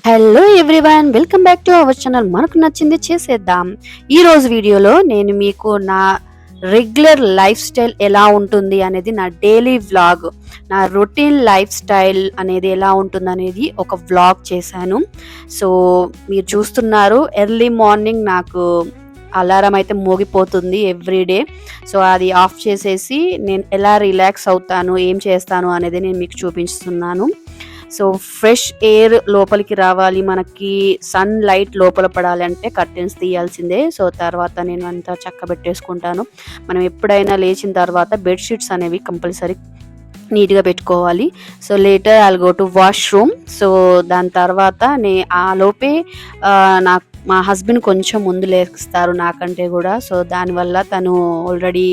Hello everyone, welcome back to our channel. మనకు నచ్చింది చేసేద్దాం. ఈ రోజు వీడియోలో నేను మీకు నా రెగ్యులర్ లైఫ్ స్టైల్ ఎలా ఉంటుంది అనేది, నా డైలీ వ్లాగ్, నా రొటీన్ లైఫ్ స్టైల్ అనేది ఎలా ఉంటుంది అనేది ఒక వ్లాగ్ చేశాను. సో మీరు చూస్తున్నారు, ఎర్లీ మార్నింగ్ నాకు అలారం అయితే మోగిపోతుంది ఎవ్రీడే. సో అది ఆఫ్ చేసేసి నేను ఎలా రిలాక్స్ అవుతాను, ఏం చేస్తాను అనేది నేను మీకు చూపిస్తున్నాను. సో ఫ్రెష్ ఎయిర్ లోపలికి రావాలి, మనకి సన్ లైట్ లోపల పడాలి అంటే కర్టెన్స్ తీయాల్సిందే. సో తర్వాత నేను అంతా చక్కబెట్టేసుకుంటాను. మనం ఎప్పుడైనా లేచిన తర్వాత బెడ్షీట్స్ అనేవి కంపల్సరీ నీట్గా పెట్టుకోవాలి. So later I'll go to washroom. So దాని తర్వాత ఆ లోపే నాకు మా హస్బెండ్ కొంచెం ముందు లేస్తారు నాకంటే కూడా. సో దానివల్ల తను ఆల్రెడీ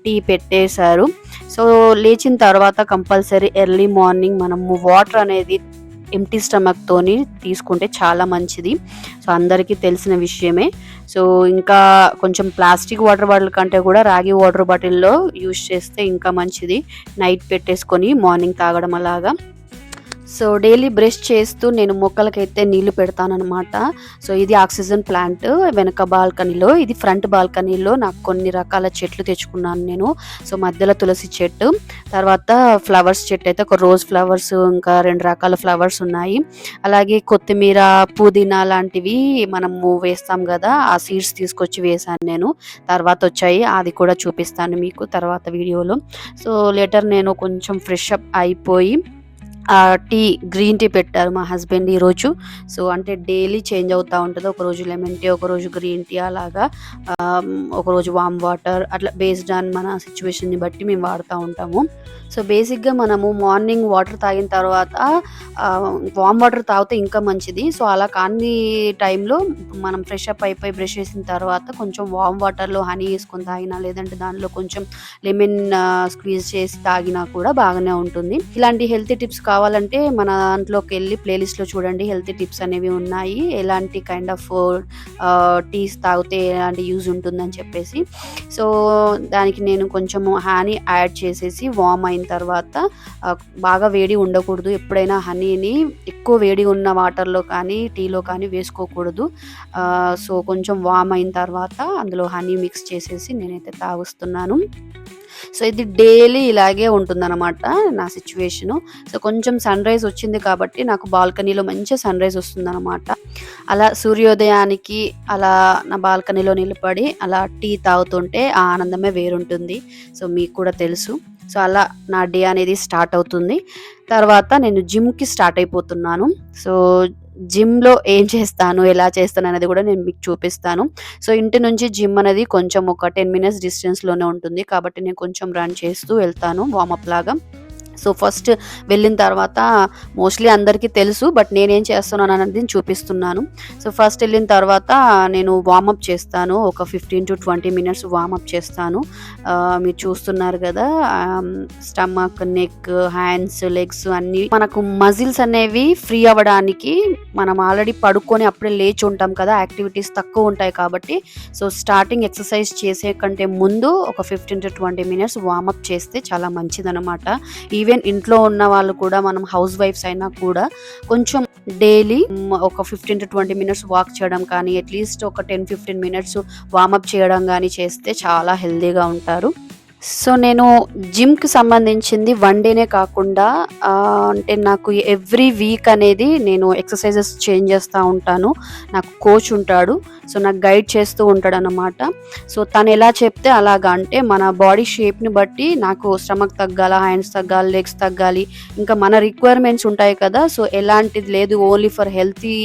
టీ పెట్టేశారు. సో లేచిన తర్వాత కంపల్సరీ ఎర్లీ మార్నింగ్ మనము వాటర్ అనేది ఎంటీ స్టమక్తోని తీసుకుంటే చాలా మంచిది. సో అందరికీ తెలిసిన విషయమే. సో ఇంకా కొంచెం ప్లాస్టిక్ వాటర్ బాటిల్ కంటే కూడా రాగి వాటర్ బాటిల్లో యూజ్ చేస్తే ఇంకా మంచిది, నైట్ పెట్టేసుకొని మార్నింగ్ తాగడం అలాగా. సో డైలీ బ్రష్ చేస్తూ నేను మొక్కలకైతే నీళ్లు పెడతానమాట. సో ఇది ఆక్సిజన్ ప్లాంట్ వెనక బాల్కనీలో, ఇది ఫ్రంట్ బాల్కనీలో నాకు కొన్ని రకాల చెట్లు తెచ్చుకున్నాను నేను. సో మధ్యలో తులసి చెట్టు, తర్వాత ఫ్లవర్స్ చెట్టు అయితే ఒక రోజ్ ఫ్లవర్స్, ఇంకా 2 రకాల ఫ్లవర్స్ ఉన్నాయి. అలాగే కొత్తిమీర, పుదీనా లాంటివి మనము వేస్తాం కదా, ఆ సీడ్స్ తీసుకొచ్చి వేసాను నేను. తర్వాత వచ్చాయి, అది కూడా చూపిస్తాను మీకు తర్వాత వీడియోలో. సో లేటర్ నేను కొంచెం ఫ్రెష్ అప్ అయిపోయి టీ, గ్రీన్ టీ పెట్టారు మా హస్బెండ్ ఈరోజు. సో అంటే డైలీ చేంజ్ అవుతూ ఉంటుంది, ఒకరోజు లెమన్ టీ, ఒకరోజు గ్రీన్ టీ, అలాగా ఒకరోజు వామ్ వాటర్, అట్లా బేస్డ్ ఆన్ మన సిచ్యువేషన్ని బట్టి మేము వాడుతూ ఉంటాము. సో బేసిక్గా మనము మార్నింగ్ వాటర్ తాగిన తర్వాత వామ్ వాటర్ తాగితే ఇంకా మంచిది. సో అలా కాని టైంలో మనం ఫ్రెష్ అప్ అయిపోయి బ్రష్ చేసిన తర్వాత కొంచెం వామ్ వాటర్లో హనీ వేసుకొని తాగినా, లేదంటే దానిలో కొంచెం లెమన్ స్క్వీజ్ చేసి తాగినా కూడా బాగానే ఉంటుంది. ఇలాంటి హెల్తీ టిప్స్ కావాలంటే మన దాంట్లోకి వెళ్ళి ప్లేలిస్ట్లో చూడండి, హెల్తీ టిప్స్ అనేవి ఉన్నాయి, ఎలాంటి కైండ్ ఆఫ్ టీస్ తాగితే ఎలాంటి యూజ్ ఉంటుందని చెప్పేసి. సో దానికి నేను కొంచెం హనీ యాడ్ చేసేసి వామ్ అయిన తర్వాత, బాగా వేడి ఉండకూడదు, ఎప్పుడైనా హనీని ఎక్కువ వేడి ఉన్న వాటర్లో కానీ టీలో కానీ వేసుకోకూడదు. సో కొంచెం వామ్ అయిన తర్వాత అందులో హనీ మిక్స్ చేసేసి నేనైతే తాగుస్తున్నాను. సో ఇది డైలీ ఇలాగే ఉంటుందన్నమాట నా సిచ్యువేషను. సో కొంచెం సన్ రైజ్ వచ్చింది కాబట్టి నాకు బాల్కనీలో మంచి సన్ రైజ్ వస్తుందన్నమాట. అలా సూర్యోదయానికి అలా నా బాల్కనీలో నిలబడి అలా టీ తాగుతుంటే ఆ ఆనందమే వేరుంటుంది. సో మీకు కూడా తెలుసు. సో అలా నా డే అనేది స్టార్ట్ అవుతుంది. తర్వాత నేను జిమ్కి స్టార్ట్ అయిపోతున్నాను. సో జిమ్లో ఏం చేస్తాను, ఎలా చేస్తాను అనేది కూడా నేను మీకు చూపిస్తాను. సో ఇంటి నుంచి జిమ్ అనేది కొంచెం ఒక 10 మినిట్స్ డిస్టెన్స్లోనే ఉంటుంది కాబట్టి నేను కొంచెం రన్ చేస్తూ వెళ్తాను వామప్ లాగా. సో ఫస్ట్ వెళ్ళిన తర్వాత మోస్ట్లీ అందరికీ తెలుసు, బట్ నేనేం చేస్తున్నాను అనేది చూపిస్తున్నాను. సో ఫస్ట్ వెళ్ళిన తర్వాత నేను వామప్ చేస్తాను, ఒక 15 to 20 మినిట్స్ వామప్ చేస్తాను. మీరు చూస్తున్నారు కదా, స్టమక్, నెక్, హ్యాండ్స్, లెగ్స్ అన్నీ మనకు మజిల్స్ అనేవి ఫ్రీ అవ్వడానికి. మనం ఆల్రెడీ పడుకొని అప్పుడే లేచి ఉంటాం కదా, యాక్టివిటీస్ తక్కువ ఉంటాయి కాబట్టి. సో స్టార్టింగ్ ఎక్సర్సైజ్ చేసే కంటే ముందు ఒక 15 to 20 మినిట్స్ వామప్ చేస్తే చాలా మంచిదన్నమాట. ఈవెన్ ఇంట్లో ఉన్న వాళ్ళు కూడా, మనం హౌస్ వైఫ్స్ అయినా కూడా కొంచెం డైలీ ఒక 15 to 20 మినిట్స్ వాక్ చేయడం కానీ, అట్లీస్ట్ ఒక 10-15 మినిట్స్ వామప్ చేయడం కానీ చేస్తే చాలా హెల్తీగా ఉంటారు. సో నేను జిమ్కి సంబంధించింది వన్ డేనే కాకుండా, అంటే నాకు ఎవ్రీ వీక్ అనేది నేను ఎక్సర్సైజెస్ చేంజ్ చేస్తూ ఉంటాను. నాకు కోచ్ ఉంటాడు, సో నాకు గైడ్ చేస్తూ ఉంటాడు అన్నమాట. సో తను ఎలా చెప్తే అలాగా, అంటే మన బాడీ షేప్ని బట్టి నాకు స్టమక్ తగ్గాల, హ్యాండ్స్ తగ్గాలి, లెగ్స్ తగ్గాలి, ఇంకా మన రిక్వైర్మెంట్స్ ఉంటాయి కదా. సో ఎలాంటిది లేదు, ఓన్లీ ఫర్ హెల్తీ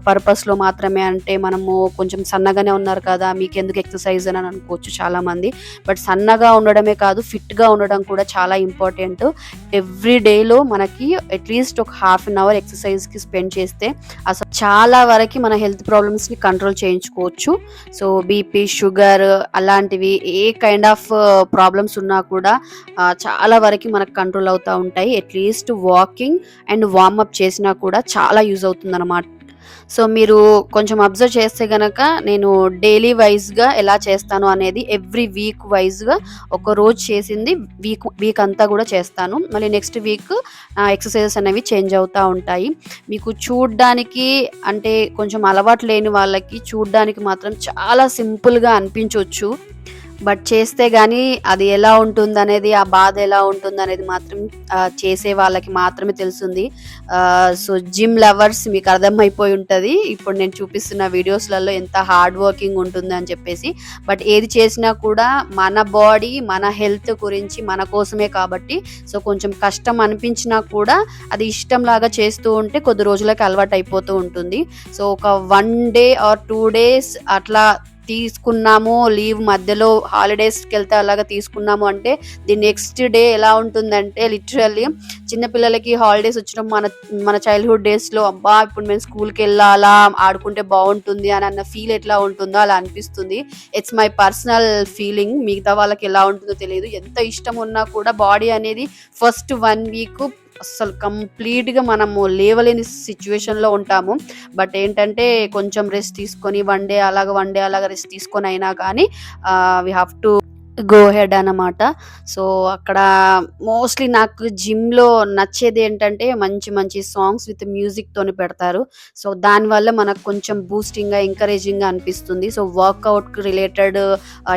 పర్పస్లో మాత్రమే. అంటే మనము కొంచెం సన్నగానే ఉన్నారు కదా, మీకు ఎందుకు ఎక్సర్సైజ్ అని అనుకోవచ్చు చాలామంది. బట్ సన్నగా ఉండడమే కాదు, ఫిట్గా ఉండడం కూడా చాలా ఇంపార్టెంట్. ఎవ్రీ డేలో మనకి అట్లీస్ట్ ఒక హాఫ్ అన్ అవర్ ఎక్సర్సైజ్కి స్పెండ్ చేస్తే అసలు చాలా వరకు మన హెల్త్ ప్రాబ్లమ్స్ని కంట్రోల్ చేయించుకోవచ్చు. సో బీపీ, షుగర్ అలాంటివి ఏ కైండ్ ఆఫ్ ప్రాబ్లమ్స్ ఉన్నా కూడా చాలా వరకు మనకు కంట్రోల్ అవుతూ ఉంటాయి. అట్లీస్ట్ వాకింగ్ అండ్ వార్మప్ చేసినా కూడా చాలా యూజ్ అవుతుంది అన్నమాట. సో మీరు కొంచెం అబ్జర్వ్ చేస్తే గనక నేను డైలీ వైజ్‌గా ఎలా చేస్తాను అనేది ఎవ్రీ వీక్ వైజ్‌గా ఒక రోజు చేసింది వీక్ అంతా కూడా చేస్తాను. మళ్ళీ నెక్స్ట్ వీక్ ఎక్సర్‌సైజెస్ అనేవి చేంజ్ అవుతా ఉంటాయి. మీకు చూడ్డానికి అంటే కొంచెం అలవాటు లేని వాళ్ళకి చూడ్డానికి మాత్రం చాలా సింపుల్‌గా అనిపించొచ్చు. బట్ చేస్తే గానీ అది ఎలా ఉంటుందనేది, ఆ బాధ ఎలా ఉంటుందనేది మాత్రం చేసే వాళ్ళకి మాత్రమే తెలుస్తుంది. సో జిమ్ లవర్స్ మీకు అర్థమైపోయి ఉంటది. ఇప్పుడు నేను చూపిస్తున్న వీడియోస్‌లలో ఎంత హార్డ్ వర్కింగ్ ఉంటుందని చెప్పేసి. బట్ ఏది చేసినా కూడా మన బాడీ, మన హెల్త్ గురించి మన కోసమే కాబట్టి సో కొంచెం కష్టం అనిపించినా కూడా అది ఇష్టంలాగా చేస్తూ ఉంటే కొద్ది రోజులకి అలవాటయిపోతూ ఉంటుంది. సో ఒక 1 డే ఆర్ 2 డేస్ అట్లా తీసుకున్నాము లీవ్ మధ్యలో హాలిడేస్‌కెళ్తే అలాగా తీసుకున్నాము అంటే ది నెక్స్ట్ డే ఎలా ఉంటుందంటే లిటరల్లీ చిన్నపిల్లలకి హాలిడేస్ వచ్చినప్పుడు మన చైల్డ్‌హుడ్ డేస్‌లో అబ్బా! ఇప్పుడు మేము స్కూల్‌కెళ్ళాలా, ఆడుకుంటే బావుంటుంది అని అన్న ఫీల్ ఎట్లా ఉంటుందో అలా అనిపిస్తుంది. It's my personal feeling. మిగతా వాళ్ళకి ఎలా ఉంటుందో తెలీదు. ఎంత ఇష్టం ఉన్నా కూడా బాడీ అనేది ఫస్ట్ 1 వీక్ అస్సలు కంప్లీట్‌గా మనము లేవలేని సిట్యుయేషన్‌లో ఉంటాము. బట్ ఏంటంటే కొంచెం రెస్ట్ తీసుకొని 1 డే అలాగా రెస్ట్ తీసుకొని అయినా కానీ we have to go head అన్నమాట. సో అక్కడ మోస్ట్‌లీ నాకు జిమ్‌లో నచ్చేది ఏంటంటే మంచి మంచి సాంగ్స్ విత్ మ్యూజిక్‌తోని పెడతారు. సో దానివల్ల మనకు కొంచెం బూస్టింగ్‌గా, ఎంకరేజింగ్‌గా అనిపిస్తుంది. సో వర్కౌట్‌కి రిలేటెడ్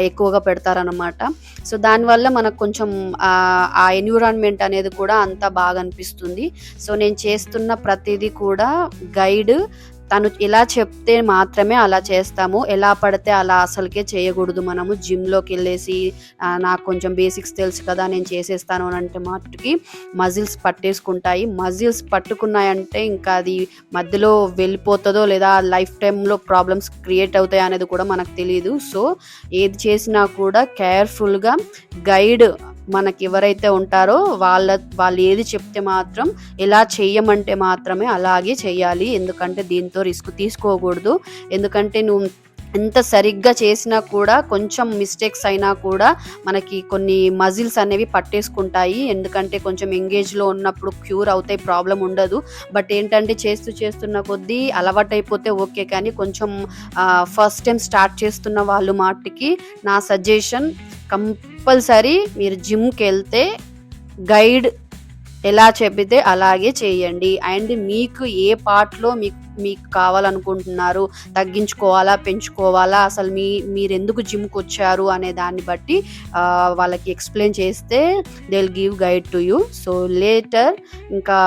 ఎక్కువగా పెడతారనమాట. సో దానివల్ల మనకు కొంచెం ఆ ఎన్విరాన్మెంట్ అనేది కూడా అంతా బాగా అనిపిస్తుంది. సో నేను చేస్తున్న ప్రతిదీ కూడా గైడ్ తను ఎలా చెప్తే మాత్రమే అలా చేస్తాము. ఎలా పడితే అలా అసలుకే చేయకూడదు మనము. జిమ్‌లోకెళ్ళేసి నాకు కొంచెం బేసిక్స్ తెలుసు కదా నేను చేసేస్తాను అని అంటే మట్టుకి మజిల్స్ పట్టేసుకుంటాయి. మజిల్స్ పట్టుకున్నాయంటే ఇంకా అది మధ్యలో వెళ్ళిపోతదో లేదా లైఫ్ టైమ్‌లో ప్రాబ్లమ్స్ క్రియేట్ అవుతాయా అనేది కూడా మనకు తెలీదు. సో ఏది చేసినా కూడా కేర్‌ఫుల్‌గా గైడ్ మనకి ఎవరైతే ఉంటారో వాళ్ళు ఏది చెప్తే మాత్రం ఎలా చెయ్యమంటే మాత్రమే అలాగే చెయ్యాలి. ఎందుకంటే దీంతో రిస్క్ తీసుకోకూడదు. ఎందుకంటే నువ్వు ఎంత సరిగ్గా చేసినా కూడా కొంచెం మిస్టేక్స్ అయినా కూడా మనకి కొన్ని మజిల్స్ అనేవి పట్టేసుకుంటాయి. ఎందుకంటే కొంచెం ఎంగేజ్‌లో ఉన్నప్పుడు క్యూర్ అవుతాయి, ప్రాబ్లమ్ ఉండదు. బట్ ఏంటంటే చేస్తున్న కొద్దీ అలవాటైపోతే ఓకే. కానీ కొంచెం ఫస్ట్ టైం స్టార్ట్ చేస్తున్న వాళ్ళు మాటికి నా సజెషన్ కంపల్సరీ మీరు జిమ్‌కెళ్తే గైడ్ ఎలా చెబితే అలాగే చేయండి. అండ్ మీకు ఏ పార్ట్‌లో మీకు కావాలనుకుంటున్నారు, తగ్గించుకోవాలా, పెంచుకోవాలా, అసలు మీరెందుకు జిమ్‌కొచ్చారు అనే దాన్ని బట్టి వాళ్ళకి ఎక్స్‌ప్లెయిన్ చేస్తే they will give guide to you. So later ఇంకా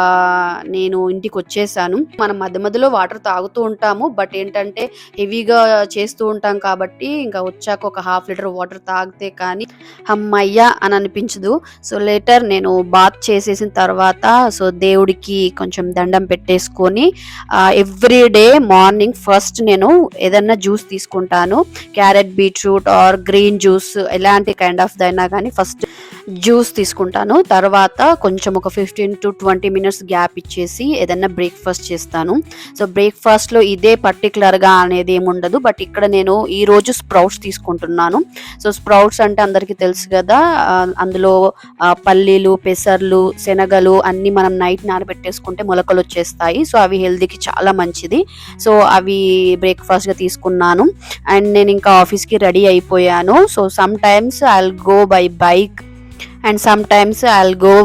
నేను ఇంటికొచ్చేసాను. మనం మధ్య మధ్యలో వాటర్ తాగుతూ ఉంటాము. బట్ ఏంటంటే హెవీగా చేస్తూ ఉంటాం కాబట్టి ఇంకా వచ్చాక ఒక హాఫ్ లీటర్ వాటర్ తాగితే కానీ హమ్మయ్య అని అనిపించదు. సో లేటర్ నేను బాత్ చేసేసిన తర్వాత సో దేవుడికి కొంచెం దండం పెట్టేసుకొని ఎవ్రీ డే మార్నింగ్ ఫస్ట్ నేను ఏదన్నా జ్యూస్ తీసుకుంటాను. Carrot, beetroot or green juice ఎలాంటి కైండ్ ఆఫ్ దైనా కానీ ఫస్ట్ జ్యూస్ తీసుకుంటాను. తర్వాత కొంచెం ఒక 15-20 మినిట్స్ గ్యాప్ ఇచ్చేసి ఏదన్నా బ్రేక్ఫాస్ట్ చేస్తాను. సో బ్రేక్ఫాస్ట్‌లో ఇదే పర్టికులర్‌గా అనేది ఏమి ఉండదు. బట్ ఇక్కడ నేను ఈరోజు స్ప్రౌట్స్ తీసుకుంటున్నాను. సో స్ప్రౌట్స్ అంటే అందరికీ తెలుసు కదా. అందులో పల్లీలు, పెసర్లు, శనగలు అన్నీ మనం నైట్ నానబెట్టేసుకుంటే మొలకలు వచ్చేస్తాయి. సో అవి హెల్తీకి చాలా మంచిది. సో అవి బ్రేక్ఫాస్ట్‌గా తీసుకున్నాను. అండ్ నేను ఇంకా ఆఫీస్‌కి రెడీ అయిపోయాను. So sometimes I will go by bike and sometimes I'll go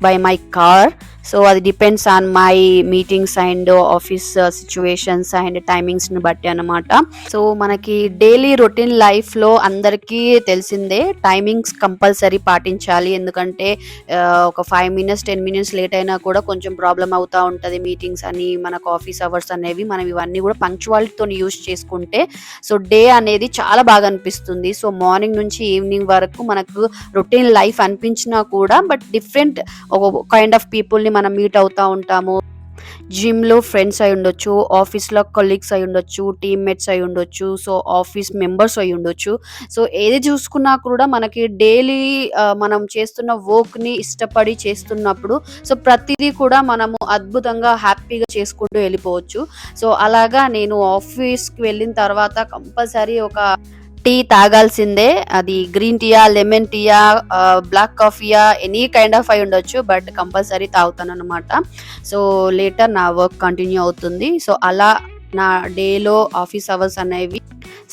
by my car. So అది depends on my meetings and office situations and టైమింగ్స్ని బట్టి అనమాట. సో మనకి డైలీ రొటీన్ లైఫ్లో అందరికీ తెలిసిందే టైమింగ్స్ కంపల్సరీ పాటించాలి. ఎందుకంటే ఒక 5 మినిట్స్ 10 మినిట్స్ లేట్ అయినా కూడా కొంచెం ప్రాబ్లం అవుతూ ఉంటుంది. మీటింగ్స్ అని మనకు ఆఫీస్ అవర్స్ అనేవి మనం ఇవన్నీ కూడా పంక్చువాలిటీతో యూజ్ చేసుకుంటే సో డే అనేది చాలా బాగా అనిపిస్తుంది. సో మార్నింగ్ నుంచి ఈవినింగ్ వరకు మనకు రొటీన్ లైఫ్ అనిపించినా కూడా బట్ డిఫరెంట్ ఒక కైండ్ ఆఫ్ పీపుల్ని మనం మీట్ అవుతూ ఉంటాము. జిమ్‌లో ఫ్రెండ్స్ అయి ఉండొచ్చు, ఆఫీస్‌లో కొలీగ్స్ అయి ఉండొచ్చు, టీమ్‌మేట్స్ అయి ఉండొచ్చు, సో ఆఫీస్ మెంబర్స్ అయి ఉండొచ్చు. సో ఏది చూసుకున్నా కూడా మనకి డైలీ మనం చేస్తున్న వర్క్‌ని ఇష్టపడి చేస్తున్నప్పుడు సో ప్రతిదీ కూడా మనము అద్భుతంగా హ్యాపీగా చేసుకుంటూ వెళ్ళిపోవచ్చు. సో అలాగా నేను ఆఫీస్‌కి వెళ్ళిన తర్వాత కంపల్సరీ ఒక టీ తాగాల్సిందే. అది గ్రీన్ టీయా, లెమన్ టీయా, బ్లాక్ కాఫీయా, ఎనీ కైండ్ ఆఫ్ అయి ఉండొచ్చు. బట్ కంపల్సరీ తాగుతానన్నమాట. సో లేటర్ నా వర్క్ కంటిన్యూ అవుతుంది. సో అలా నా డేలో ఆఫీస్ అవర్స్ అనేవి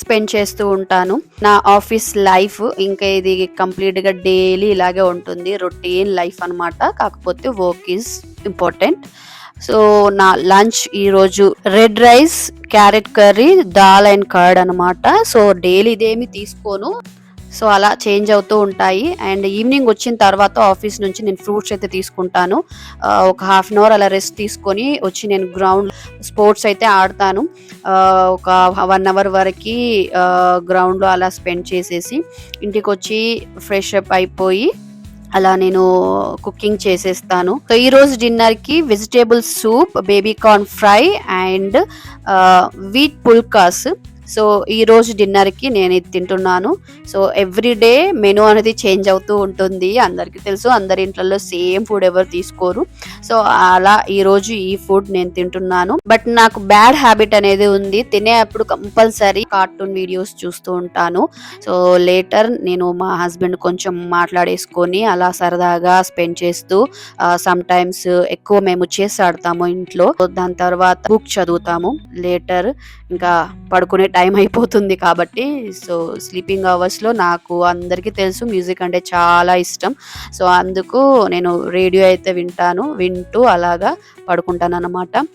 స్పెండ్ చేస్తూ ఉంటాను. నా ఆఫీస్ లైఫ్ ఇంకా ఇది కంప్లీట్గా డైలీ ఇలాగే ఉంటుంది, రొటీన్ లైఫ్ అనమాట. కాకపోతే వర్క్ ఈజ్ ఇంపార్టెంట్. సో నా లంచ్ ఈరోజు red rice, carrot curry, dal and curd అనమాట. సో డైలీ ఇదేమి తీసుకోను, సో అలా చేంజ్ అవుతూ ఉంటాయి. అండ్ ఈవినింగ్ వచ్చిన తర్వాత ఆఫీస్ నుంచి నేను ఫ్రూట్స్ అయితే తీసుకుంటాను. ఒక హాఫ్ అన్ అవర్ అలా రెస్ట్ తీసుకొని వచ్చి నేను గ్రౌండ్ స్పోర్ట్స్ అయితే ఆడతాను. ఒక 1 అవర్ వరకు గ్రౌండ్లో అలా స్పెండ్ చేసేసి ఇంటికి వచ్చి ఫ్రెష్ అప్ అయిపోయి అలా నేను కుకింగ్ చేసేస్తాను. సో ఈ రోజు డిన్నర్ కి vegetable soup, baby corn fry and wheat phulkas. So ఈ రోజు డిన్నర్ కి నేను ఇది తింటున్నాను. సో ఎవ్రీ డే మెనూ అనేది చేంజ్ అవుతూ ఉంటుంది, అందరికీ తెలుసు. అందరి ఇంట్లో సేమ్ ఫుడ్ ఎవరు తీసుకోరు. సో అలా ఈ రోజు ఈ ఫుడ్ నేను తింటున్నాను. బట్ నాకు బ్యాడ్ హ్యాబిట్ అనేది ఉంది, తినేటప్పుడు కంపల్సరీ కార్టూన్ వీడియోస్ చూస్తూ ఉంటాను. సో లేటర్ నేను మా హస్బెండ్ కొంచెం మాట్లాడేసుకొని అలా సరదాగా స్పెండ్ చేస్తూ సమ్ టైమ్స్ ఎక్కువ మేము చేసి ఆడతాము ఇంట్లో. దాని తర్వాత బుక్ చదువుతాము. లేటర్ ఇంకా పడుకునే టైం అయిపోతుంది కాబట్టి సో స్లీపింగ్ అవర్స్ లో నాకు అందరికీ తెలుసు మ్యూజిక్ అంటే చాలా ఇష్టం. సో అందుకు నేను రేడియో అయితే వింటూ అలాగా పడుకుంటాను అన్నమాట.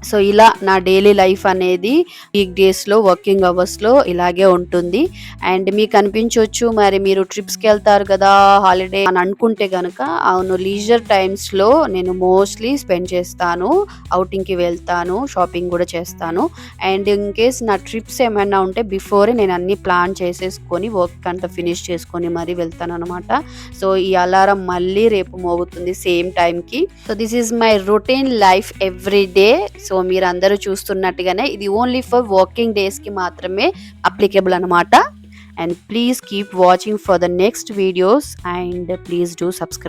సో ఇలా నా డైలీ లైఫ్ అనేది వీక్ డేస్లో వర్కింగ్ అవర్స్లో ఇలాగే ఉంటుంది. అండ్ మీకు అనిపించవచ్చు మరి మీరు ట్రిప్స్కి వెళ్తారు కదా హాలిడే అని అనుకుంటే కనుక, అవును, లీజర్ టైమ్స్లో నేను మోస్ట్లీ స్పెండ్ చేస్తాను, అవుటింగ్కి వెళ్తాను, షాపింగ్ కూడా చేస్తాను. అండ్ ఇన్ కేస్ నా ట్రిప్స్ ఏమైనా ఉంటే బిఫోరే నేను అన్ని ప్లాన్ చేసేసుకొని వర్క్ అంతా ఫినిష్ చేసుకొని మరీ వెళ్తాను అనమాట. సో ఈ అలారం మళ్ళీ రేపు మోగుతుంది సేమ్ టైంకి. So this is my routine life every day. So మీరు అందరూ చూస్తున్నట్టుగానే ఇది ఓన్లీ ఫర్ వర్కింగ్ డేస్ కి మాత్రమే అప్లికేబుల్ అనమాట. And please keep watching for the next videos and please do subscribe.